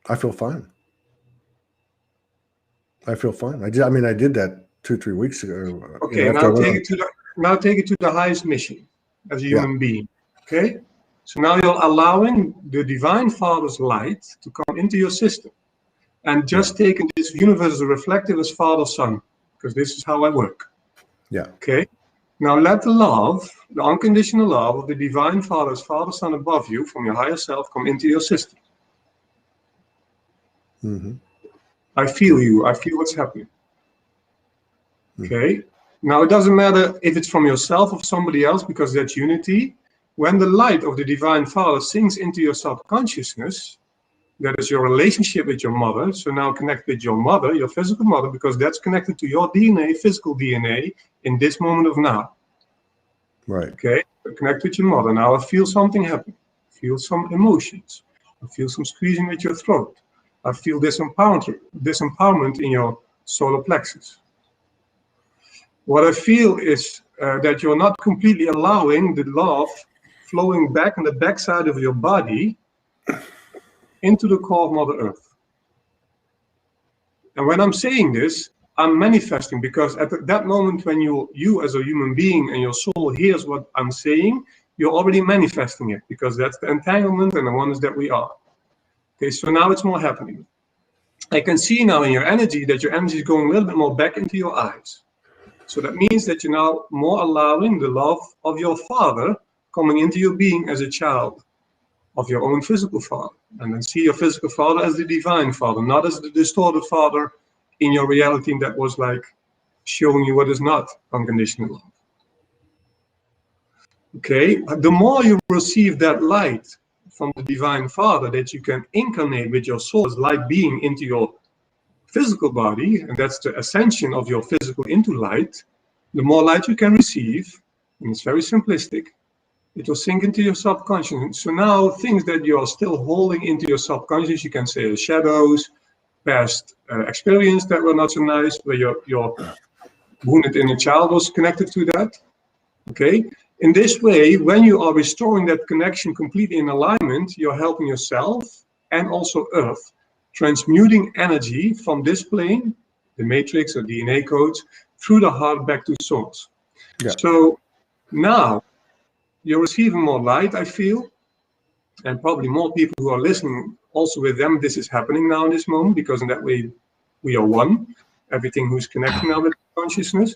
I feel fine. I did that 2-3 weeks ago. Okay, now take it to the highest mission as a human being. Okay, so now you're allowing the Divine Father's light to come into your system, and just taking this universe as reflective as Father Son, because this is how I work. Yeah. Okay. Now let the love, the unconditional love of the Divine Father as Father Son above you from your higher self come into your system. Mm-hmm. I feel you. I feel what's happening. Okay. Now it doesn't matter if it's from yourself or somebody else, because that's unity. When the light of the Divine Father sinks into your subconsciousness, that is your relationship with your mother. So now connect with your mother, your physical mother, because that's connected to your DNA, physical DNA, in this moment of now. Right. Okay. Connect with your mother. Now I feel something happen. I feel some emotions. I feel some squeezing with your throat. I feel disempowerment in your solar plexus. What I feel is that you're not completely allowing the love flowing back on the backside of your body into the core of Mother Earth. And when I'm saying this, I'm manifesting, because at that moment when you as a human being and your soul hears what I'm saying, you're already manifesting it, because that's the entanglement and the oneness that we are. Okay, so now it's more happening. I can see now in your energy that your energy is going a little bit more back into your eyes. So that means that you're now more allowing the love of your father coming into your being as a child of your own physical father. And then see your physical father as the divine father, not as the distorted father in your reality that was like showing you what is not unconditional love. Okay, the more you receive that light from the divine father, that you can incarnate with your soul as light being into your physical body, and that's the ascension of your physical into light, the more light you can receive, and it's very simplistic, it will sink into your subconscious. So now things that you are still holding into your subconscious, you can say shadows, past experience that were not so nice, where your wounded inner child was connected to that. Okay, in this way, when you are restoring that connection completely in alignment, you're helping yourself and also Earth, transmuting energy from this plane, the matrix or DNA codes, through the heart back to source. Yeah. So now you're receiving more light, I feel, and probably more people who are listening, also with them, this is happening now in this moment, because in that way we are one. Everything who's connecting now with consciousness.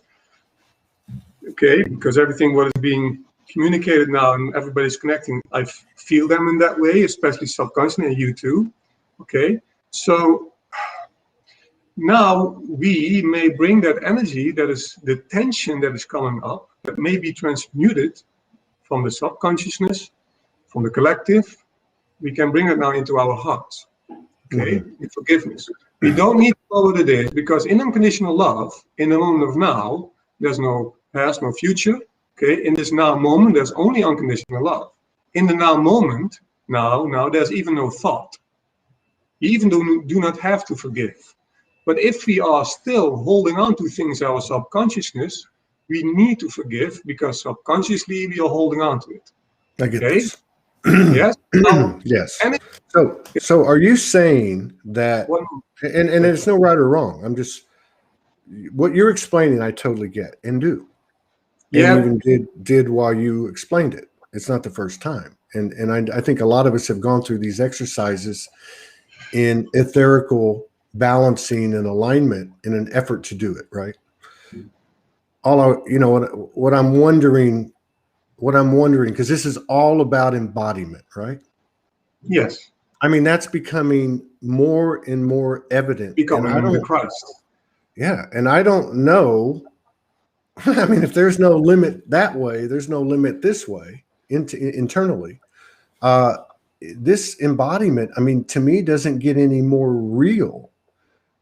Okay, because everything what is being communicated now and everybody's connecting, I feel them in that way, especially subconsciously, and you too. Okay, so now we may bring that energy, that is the tension that is coming up, that may be transmuted from the subconsciousness, from the collective. We can bring it now into our hearts. Okay, with forgiveness. We don't need to know what it is, because in unconditional love, in the moment of now, there's no past, no future. Okay, in this now moment, there's only unconditional love. In the now moment, now there's even no thought. You even do not have to forgive. But if we are still holding on to things in our subconsciousness, we need to forgive, because subconsciously we are holding on to it. I get this. Yes. Yes. So are you saying that? And it's no right or wrong. I'm just, what you're explaining, I totally get and do. Yeah. And even did while you explained it. It's not the first time. And I think a lot of us have gone through these exercises in etherical balancing and alignment in an effort to do it, right? What I'm wondering, because this is all about embodiment, right? Yes. I mean, that's becoming more and more evident. Becoming the Christ. Yeah. And I don't know. I mean, if there's no limit that way, there's no limit this way internally. This embodiment, I mean, to me, doesn't get any more real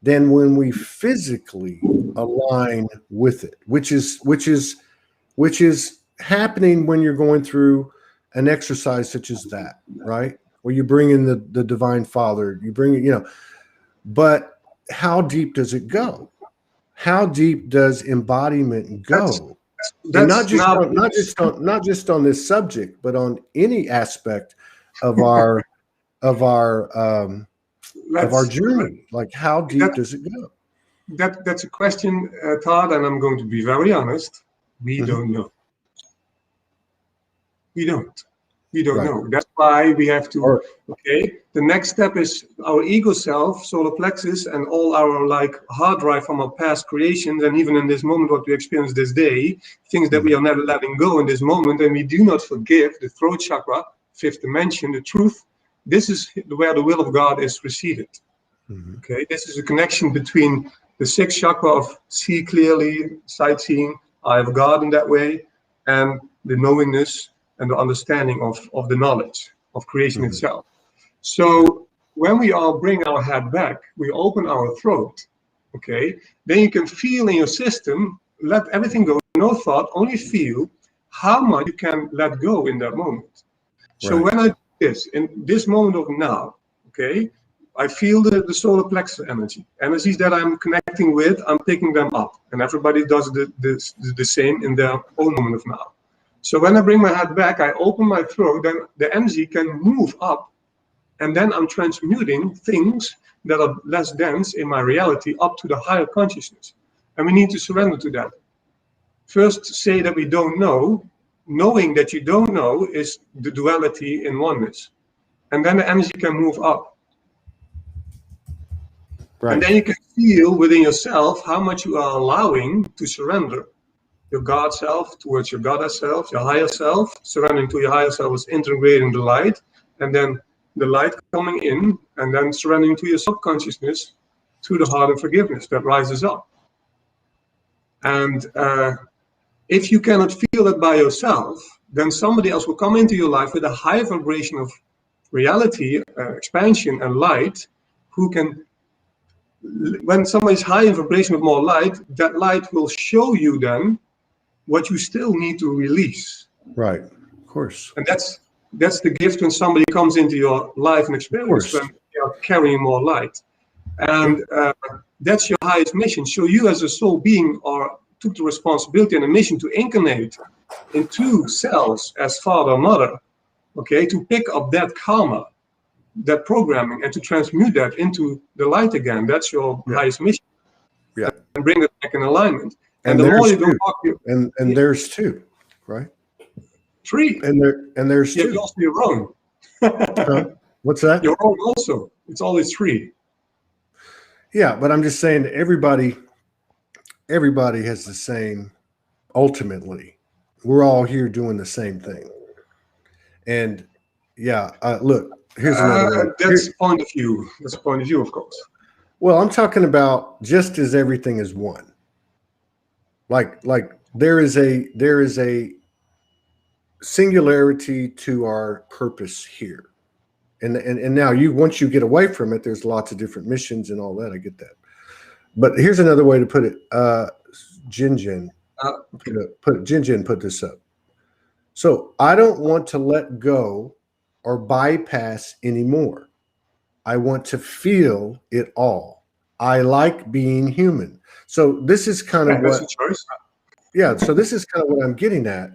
than when we physically align with it, which is happening when you're going through an exercise such as that, right? Where you bring in the divine father, you bring it, but how deep does it go? How deep does embodiment go? And not just on this subject, but on any aspect of our journey. Like, how deep does it go? That's a question, Todd, and I'm going to be very honest. We don't know. We don't know. That's why we have to, okay, the next step is our ego self, solar plexus, and all our hard drive from our past creations, and even in this moment what we experience this day, things that we are never letting go in this moment, and we do not forgive the throat chakra, fifth dimension, the truth. This is where the will of God is received. Okay, this is a connection between the sixth chakra of see clearly, sight seeing, eye of God in that way, and the knowingness and the understanding of the knowledge of creation itself. So when we all bring our head back, we open our throat, okay? Then you can feel in your system, let everything go, no thought, only feel how much you can let go in that moment. So when I do this, in this moment of now, okay, I feel the solar plexus energies that I'm connecting with, I'm picking them up. And everybody does the same in their own moment of now. So when I bring my head back, I open my throat, then the energy can move up, and then I'm transmuting things that are less dense in my reality up to the higher consciousness. And we need to surrender to that. First, say that we don't know. Knowing that you don't know is the duality in oneness. And then the energy can move up. Right. And then you can feel within yourself how much you are allowing to surrender. Your God self towards your goddess self, your higher self. Surrendering to your higher self is integrating the light. And then the light coming in, and then surrendering to your subconsciousness through the heart of forgiveness that rises up. And if you cannot feel that by yourself, then somebody else will come into your life with a high vibration of reality, expansion, and light, who can, when somebody's high in vibration with more light, that light will show you then what you still need to release. Right, of course. And that's the gift when somebody comes into your life and experience, when you are carrying more light. And that's your highest mission. So you as a soul being took the responsibility and a mission to incarnate in two cells as father or mother, okay, to pick up that karma, that programming, and to transmute that into the light again. That's your highest mission. Yeah. And bring it back in alignment. And the more you two. don't and there's two, right? Three. And there's two. You also your own. What's that? Your own also. It's always three. Yeah, but I'm just saying everybody has the same, ultimately. We're all here doing the same thing. And yeah, look, here's another one. That's point of view. That's a point of view, of course. Well, I'm talking about just as everything is one. Like there is a singularity to our purpose here. And now once you get away from it, there's lots of different missions and all that. I get that. But here's another way to put it. Jinjin put this up. So I don't want to let go or bypass anymore. I want to feel it all. I like being human. So this is kind of what. Yeah. So this is kind of what I'm getting at.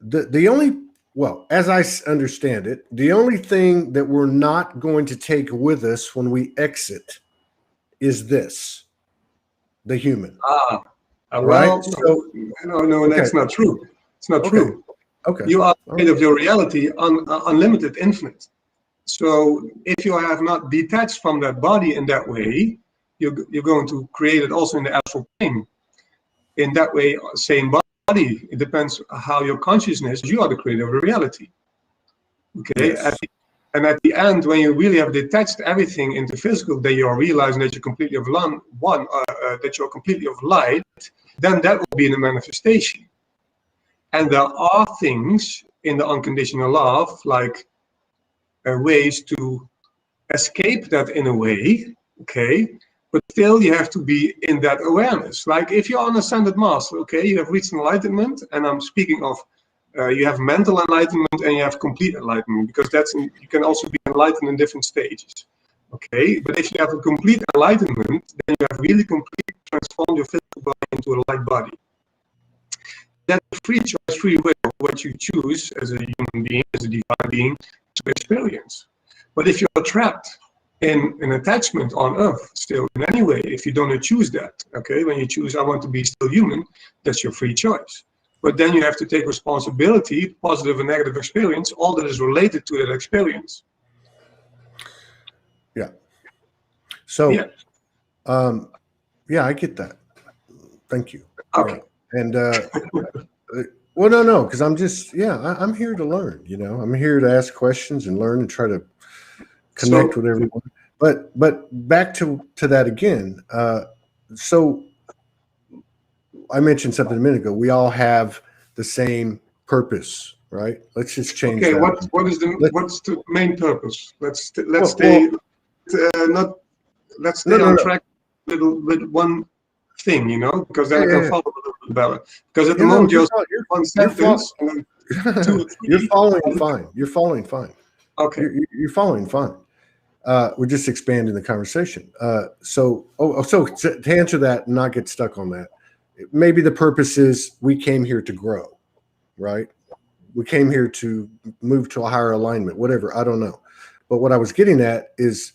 The only, well, as I understand it, the only thing that we're not going to take with us when we exit is this, the human. Well, right? So, no, okay. That's not true. It's not true. Okay. You are made of your reality, unlimited, infinite. So if you have not detached from that body in that way, you're going to create it also in the astral plane. In that way, same body. It depends how your consciousness, you are the creator of the reality. Okay. Yes. And at the end, when you really have detached everything into physical, then you are realizing that you're completely of that you're completely of light, then that will be in the manifestation. And there are things in the unconditional love, like ways to escape that in a way, okay? But still you have to be in that awareness. Like if you're an ascended master, okay, you have reached enlightenment, and I'm speaking of you have mental enlightenment and you have complete enlightenment, because you can also be enlightened in different stages. Okay, but if you have a complete enlightenment, then you have really completely transformed your physical body into a light body. That's free choice, free will, what you choose as a human being, as a divine being, to experience. But if you're trapped in an attachment on earth still in any way, if you don't choose that, okay, when you choose I want to be still human, that's your free choice. But then you have to take responsibility, positive and negative experience, all that is related to that experience. Yeah. So, yeah, I get that. Thank you. Okay. And, well, no, because I'm just, I'm here to learn, I'm here to ask questions and learn and try to connect with everyone. But back to that again. So I mentioned something a minute ago. We all have the same purpose, right? Let's just change that. Okay, what's the main purpose? Let's stay on track with one thing, because then I can follow a little bit better. Because at the moment you're one sentence and then 2 or 3. You're following fine. You're following fine. Okay. You're following fine. We're just expanding the conversation. So to answer that and not get stuck on that, maybe the purpose is we came here to grow, right? We came here to move to a higher alignment, whatever. I don't know. But what I was getting at is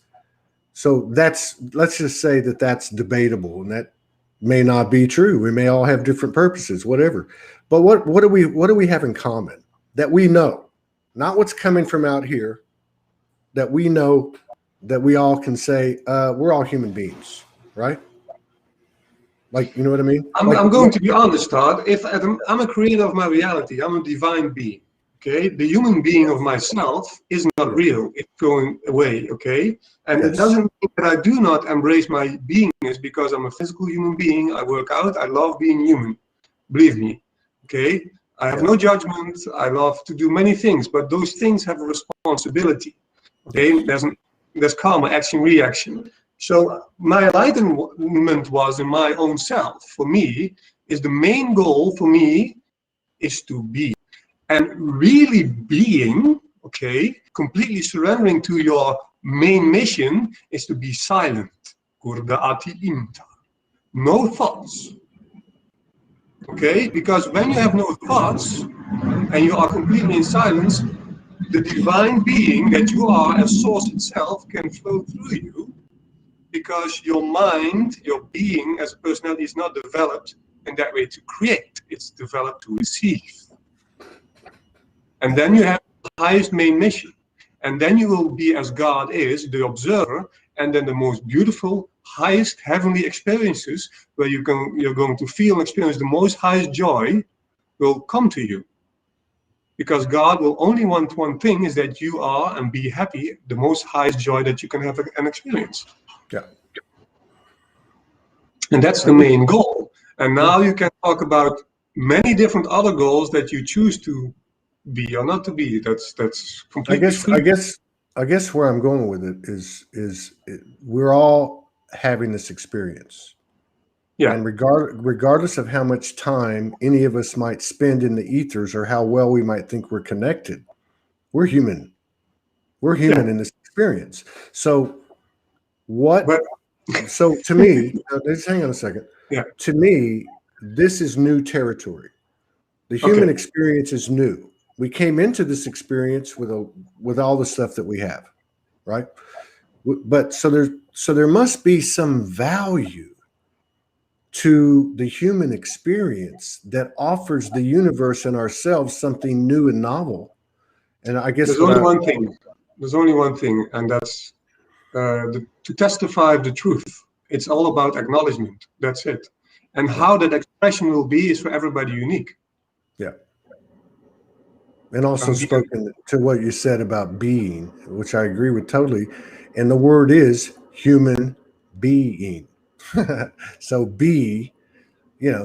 So let's just say that that's debatable, and that may not be true. We may all have different purposes, whatever. But what do we have in common that we know, not what's coming from out here, that we know, that we all can say we're all human beings, right? Like, you know what I mean? I'm going to be honest, Todd. If I'm a creator of my reality, I'm a divine being. Okay, the human being of myself is not real. It's going away. Okay, and it doesn't mean that I do not embrace my beingness because I'm a physical human being. I work out. I love being human. Believe me. Okay, I have no judgment. I love to do many things, but those things have a responsibility. Okay, there's karma, action, reaction. So my enlightenment was in my own self. For me, is the main goal for me is to be. And really being, okay, completely surrendering to your main mission is to be silent. No thoughts. Okay, because when you have no thoughts and you are completely in silence, the divine being that you are as source itself can flow through you, because your mind, your being as a personality is not developed in that way to create, it's developed to receive. And then you have the highest main mission. And then you will be as God is, the observer, and then the most beautiful, highest heavenly experiences where you're going to feel and experience the most highest joy will come to you. Because God will only want one thing, is that you are and be happy, the most highest joy that you can have an experience. Yeah. And that's the main goal. And now you can talk about many different other goals that you choose to be or not to be. That's completely free. I guess where I'm going with it is we're all having this experience. Yeah. And regardless of how much time any of us might spend in the ethers or how well we might think we're connected, we're human. We're human in this experience. So so to me, just hang on a second. Yeah. To me, this is new territory. The human experience is new. We came into this experience with all the stuff that we have, right? But so there must be some value to the human experience that offers the universe and ourselves something new and novel. And I guess there's only one thing. There's only one thing, and that's to testify the truth. It's all about acknowledgement. That's it. And how that expression will be is for everybody unique. Yeah. And also spoken to what you said about being, which I agree with totally. And the word is human being. So be,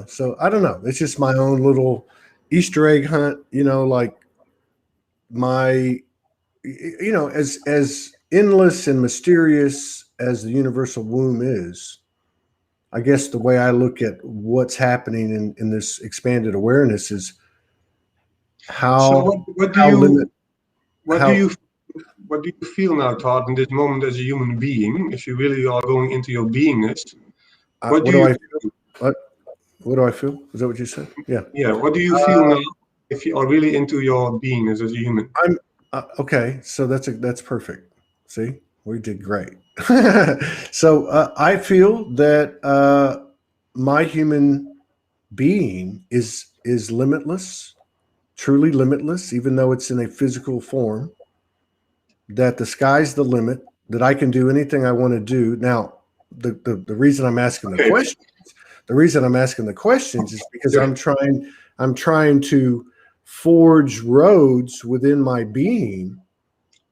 so I don't know. It's just my own little Easter egg hunt, like my, as endless and mysterious as the universal womb is, I guess the way I look at what's happening in this expanded awareness is how. What do you feel now, Todd, in this moment as a human being? If you really are going into your beingness, what do I feel? What do I feel? Is that what you said? Yeah. Yeah. What do you feel now if you are really into your beingness as a human? Okay. So that's perfect. See, we did great. So I feel that my human being is limitless, truly limitless, even though it's in a physical form, that the sky's the limit, that I can do anything I want to do. Now, the reason I'm asking the questions is because I'm trying to forge roads within my being,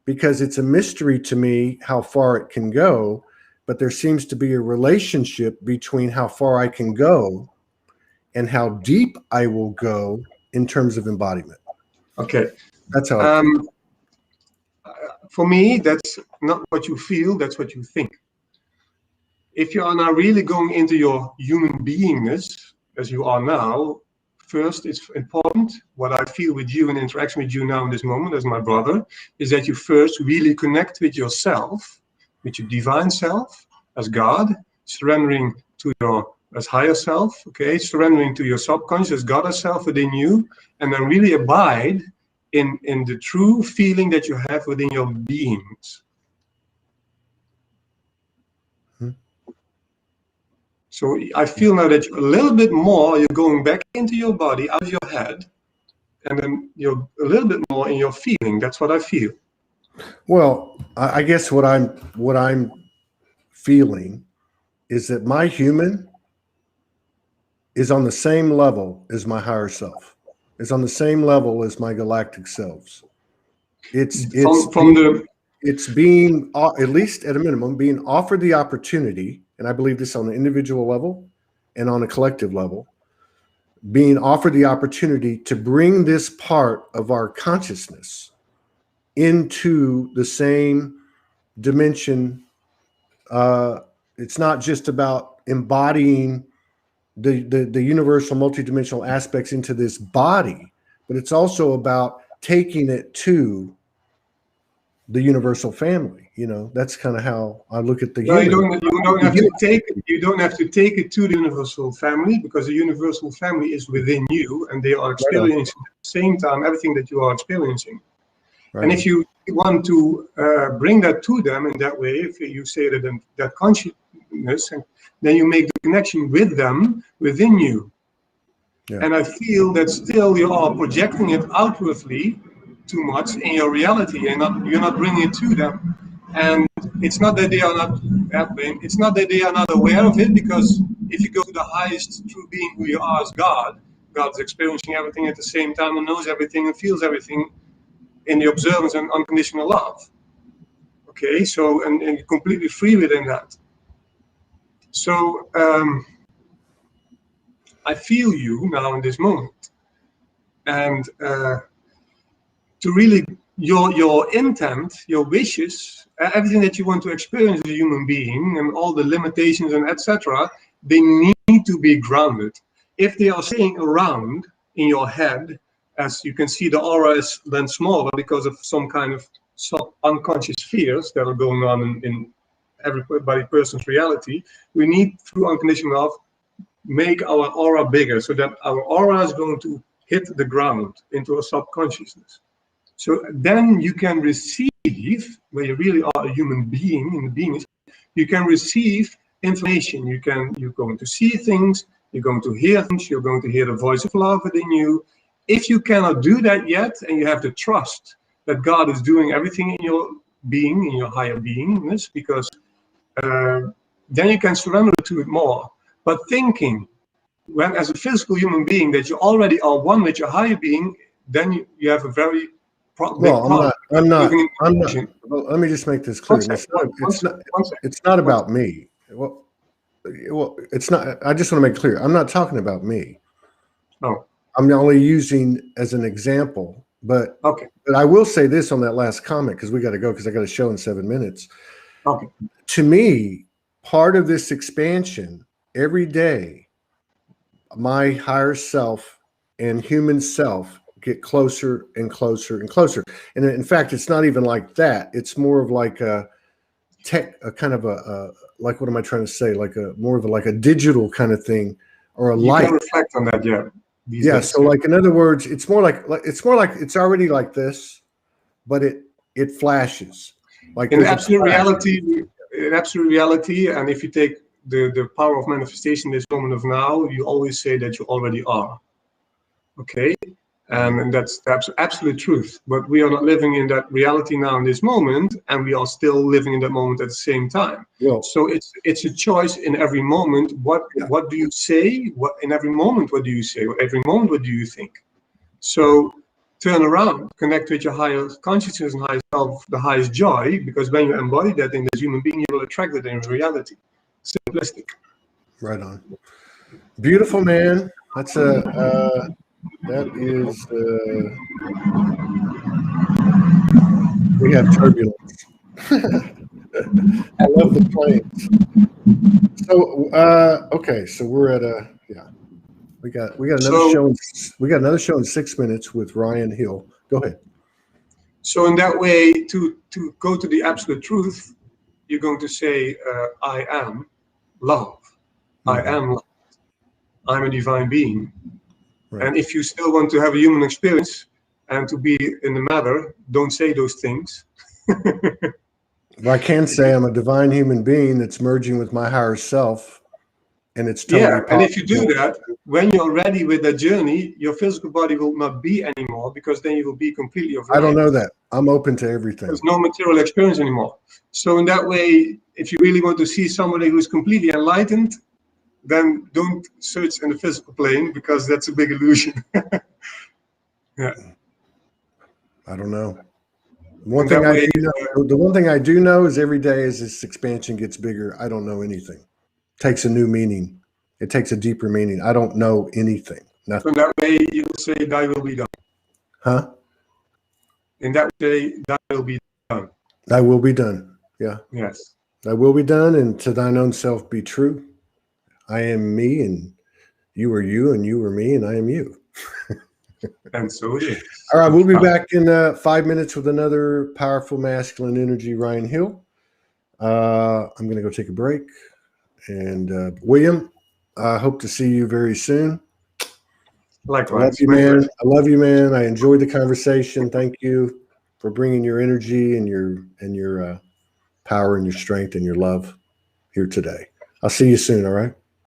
because it's a mystery to me how far it can go, but there seems to be a relationship between how far I can go and how deep I will go in terms of embodiment. Okay. That's how I feel. For me, that's not what you feel, that's what you think. If you are now really going into your human beingness, as you are now, first, it's important, what I feel with you and interaction with you now in this moment as my brother, is that you first really connect with yourself, with your divine self, as God, surrendering to your as higher self, okay, surrendering to your subconscious as God as self within you, and then really abide in the true feeling that you have within your beings. So I feel now that a little bit more, you're going back into your body, out of your head, and then you're a little bit more in your feeling. That's what I feel. Well, I guess what I'm feeling is that my human is on the same level as my higher self. Is on the same level as my galactic selves. It's being, at least at a minimum, being offered the opportunity, and I believe this on an individual level and on a collective level, being offered the opportunity to bring this part of our consciousness into the same dimension. It's not just about embodying the universal multidimensional aspects into this body, but it's also about taking it to the universal family. You know, that's kind of how I look at the no, human. You don't have to take it to the universal family, because the universal family is within you, and they are experiencing at the same time everything that you are experiencing. Right. And if you want to bring that to them in that way, if you say that consciousness, then you make the connection with them within you. Yeah. And I feel that still you are projecting it outwardly too much in your reality, and you're not bringing it to them. And it's not that they are not aware of it, because if you go to the highest true being who you are as God is experiencing everything at the same time, and knows everything and feels everything in the observance and unconditional love. Okay, so and you're completely free within that. So I feel you now in this moment, and to really your intent, your wishes, everything that you want to experience as a human being, and all the limitations and etc., they need to be grounded. If they are staying around in your head, as you can see, the aura is then smaller because of some kind of unconscious fears that are going on in every person's reality. We need, through unconditional love, make our aura bigger, so that our aura is going to hit the ground into a subconsciousness. So then you can receive, where you really are a human being, in the being, you can receive information. You're going to see things, you're going to hear things, you're going to hear the voice of love within you. If you cannot do that yet, and you have to trust that God is doing everything in your being, in your higher beingness, because then you can surrender to it more. But thinking, when as a physical human being, that you already are one with your higher being, then you have a very well, I'm not. Well, let me just make this clear. It's not about me. Well, it's not. I just want to make clear. I'm not talking about me. No. I'm only using as an example. But okay. But I will say this on that last comment, because we got to go, because I got a show in 7 minutes. Okay. To me, part of this expansion every day, my higher self and human self get closer and closer and closer. And in fact, it's not even like that. It's more of like a kind of like, what am I trying to say? Like more of a digital kind of thing, or a light. You can reflect on that, yeah. Yeah. So like, in other words, it's more like it's already like this, but it flashes. Like in absolute reality, and if you take the power of manifestation, this moment of now, you always say that you already are. Okay, and that's the absolute truth. But we are not living in that reality now in this moment, and we are still living in that moment at the same time. Yeah. So it's a choice in every moment. What do you say? What in every moment? What do you say? Every moment, what do you think? So turn around, connect with your higher consciousness and higher self, the highest joy, because when you embody that in this human being, you will attract it in reality. Simplistic. Right on. Beautiful, man. That's that is we have turbulence. I love the planes. So okay, so we're at we got another show. We got another show in 6 minutes with Ryan Hill. Go ahead. So in that way, to go to the absolute truth, you're going to say, I am love. Mm-hmm. I am love. I'm a divine being. Right. And if you still want to have a human experience and to be in the matter, don't say those things. Well, I can say I'm a divine human being that's merging with my higher self and it's totally Yeah, and if you do possible. that, when you're ready with that journey, your physical body will not be anymore, because then you will be completely I don't overnight. know that. I'm open to everything. There's no material experience anymore. So in that way, if you really want to see somebody who's completely enlightened, then don't search in the physical plane, because that's a big illusion. Yeah. I don't know. The one thing I do know is every day as this expansion gets bigger, I don't know anything. It takes a new meaning. It takes a deeper meaning. I don't know anything. So Nothing. in that way, you will say, "Thy will be done." Huh? In that way, "Thy will be done." Thy will be done. Yeah. Yes. Thy will be done, and to thine own self be true. I am me, and you are you, and you are me, and I am you. And so it is. All right, we'll be back in 5 minutes with another powerful masculine energy, Ryan Hill. I'm going to go take a break. And William, I hope to see you very soon. Likewise. I love you, man. I love you, man. I enjoyed the conversation. Thank you for bringing your energy and your power and your strength and your love here today. I'll see you soon. All right.